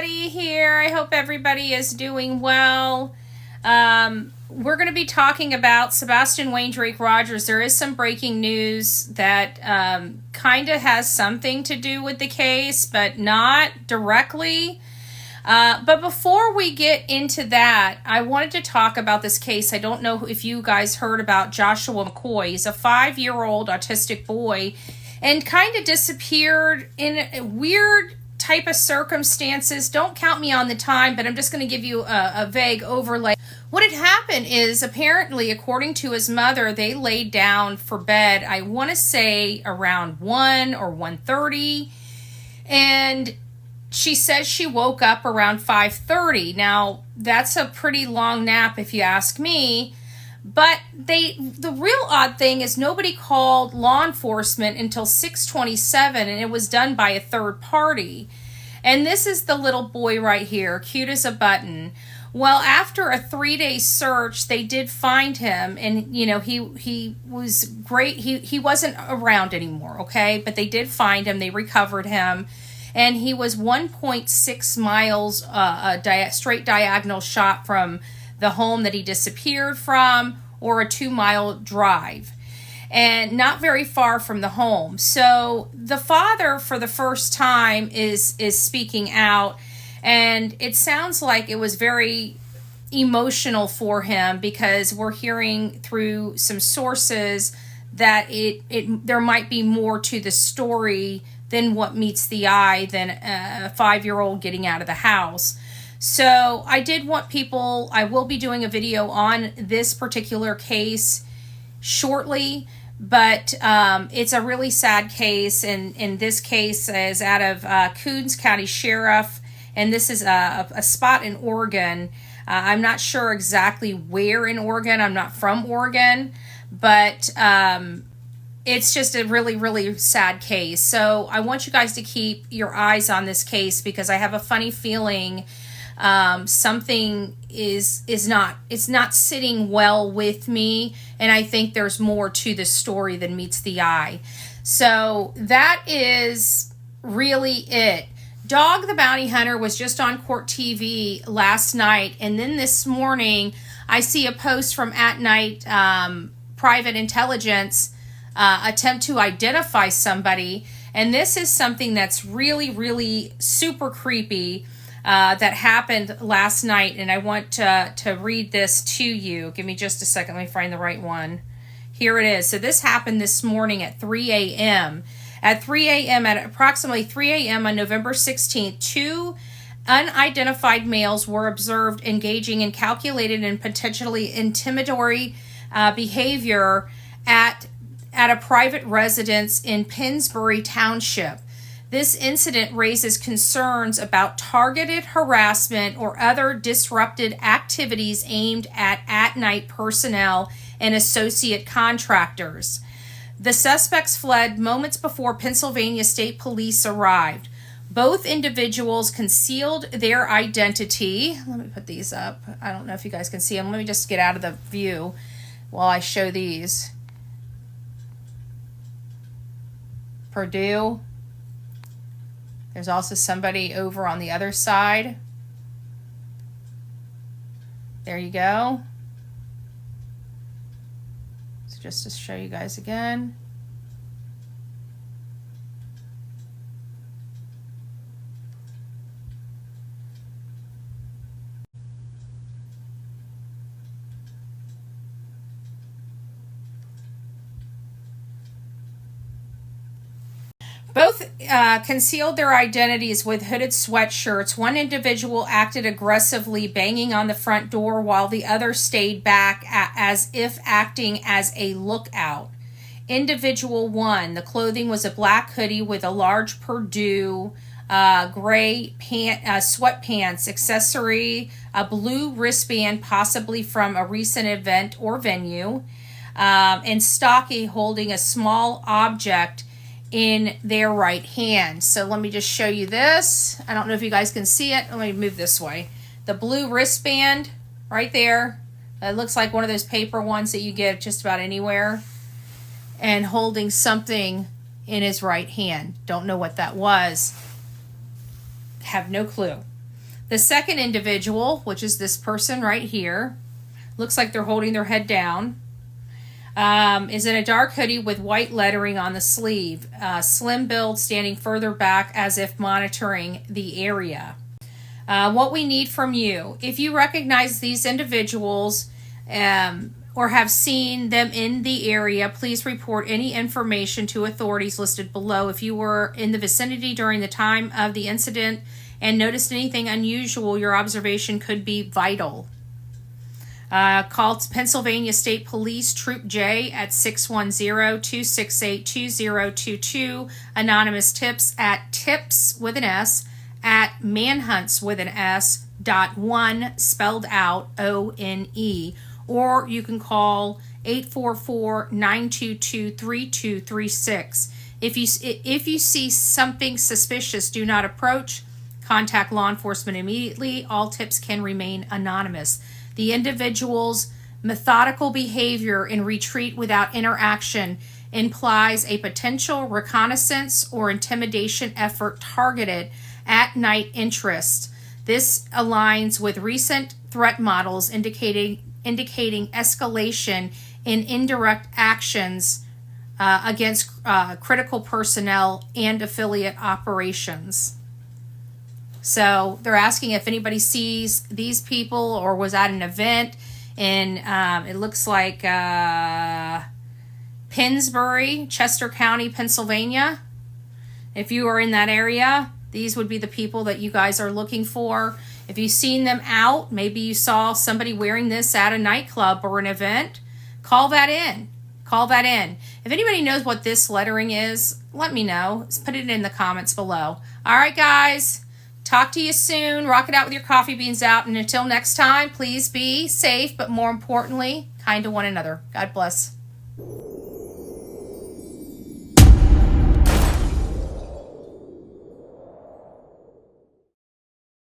everybody here. I hope everybody is doing well. We're going to be talking about Sebastian Rogers. There is some breaking news that kind of has something to do with the case, but not directly. But before we get into that, I wanted to talk about this case. I don't know if you guys heard about Joshua McCoy. He's a 5-year-old autistic boy and kind of disappeared in a weird type of circumstances. Don't count me on the time, but I'm just going to give you a vague overlay. What had happened is, apparently, according to his mother, they laid down for bed, I want to say around 1 or 1:30, and she says she woke up around 5:30. Now, that's a pretty long nap if you ask me. But the real odd thing is nobody called law enforcement until 6:27, and it was done by a third party. And this is the little boy right here, cute as a button. Well, after a 3-day search, they did find him, and he was great. He wasn't around anymore, okay? But they did find him. They recovered him, and he was 1.6 miles straight diagonal shot from the home that he disappeared from, or a 2-mile drive, and not very far from the home. So the father, for the first time, is speaking out, and it sounds like it was very emotional for him, because we're hearing through some sources that there might be more to the story than what meets the eye than a 5-year-old getting out of the house. So I did want people, I will be doing a video on this particular case shortly, but it's a really sad case, and this case is out of Hopkins County Sheriff, and this is a spot in Oregon. I'm not sure exactly where in Oregon. I'm not from Oregon, but it's just a really, really sad case. So I want you guys to keep your eyes on this case, because I have a funny feeling something is not sitting well with me, and I think there's more to the story than meets the eye. So that is really it. Dog the Bounty Hunter was just on Court TV last night, and then this morning I see a post from At Night Private Intelligence attempt to identify somebody, and this is something that's really, really super creepy that happened last night, and I want to read this to you. Give me just a second. Let me find the right one. Here it is. So this happened this morning at 3 a.m. At approximately 3 a.m. on November 16th, 2 unidentified males were observed engaging in calculated and potentially intimidatory behavior at a private residence in Pennsbury Township. This incident raises concerns about targeted harassment or other disrupted activities aimed at night personnel and associate contractors. The suspects fled moments before Pennsylvania State Police arrived. Both individuals concealed their identity. Let me put these up. I don't know if you guys can see them. Let me just get out of the view while I show these. Purdue. There's also somebody over on the other side. There you go. So just to show you guys again. Both concealed their identities with hooded sweatshirts. One individual acted aggressively, banging on the front door, while the other stayed back as if acting as a lookout. Individual 1, the clothing was a black hoodie with a large Purdue gray sweatpants accessory, a blue wristband, possibly from a recent event or venue, and stocky, holding a small object in their right hand. So let me just show you this. I don't know if you guys can see it. Let me move this way. The blue wristband right there. It looks like one of those paper ones that you get just about anywhere. And holding something in his right hand. Don't know what that was. Have no clue. The second individual, which is this person right here, looks like they're holding their head down, is in a dark hoodie with white lettering on the sleeve. Slim build, standing further back as if monitoring the area. What we need from you, if you recognize these individuals or have seen them in the area, please report any information to authorities listed below. If you were in the vicinity during the time of the incident and noticed anything unusual, your observation could be vital. Call Pennsylvania State Police Troop J at 610-268-2022. Anonymous tips at tips with an S at manhunts with an S .1 spelled out ONE. Or you can call 844-922-3236. If you see something suspicious, do not approach. Contact law enforcement immediately. All tips can remain anonymous. The individual's methodical behavior in retreat without interaction implies a potential reconnaissance or intimidation effort targeted at night interest. This aligns with recent threat models indicating escalation in indirect actions against critical personnel and affiliate operations. So they're asking if anybody sees these people or was at an event in, it looks like Pennsbury, Chester County, Pennsylvania. If you are in that area, these would be the people that you guys are looking for. If you've seen them out, maybe you saw somebody wearing this at a nightclub or an event, call that in. Call that in. If anybody knows what this lettering is, let me know. Just put it in the comments below. All right, guys. Talk to you soon. Rock it out with your coffee beans out. And until next time, please be safe, but more importantly, kind to one another. God bless.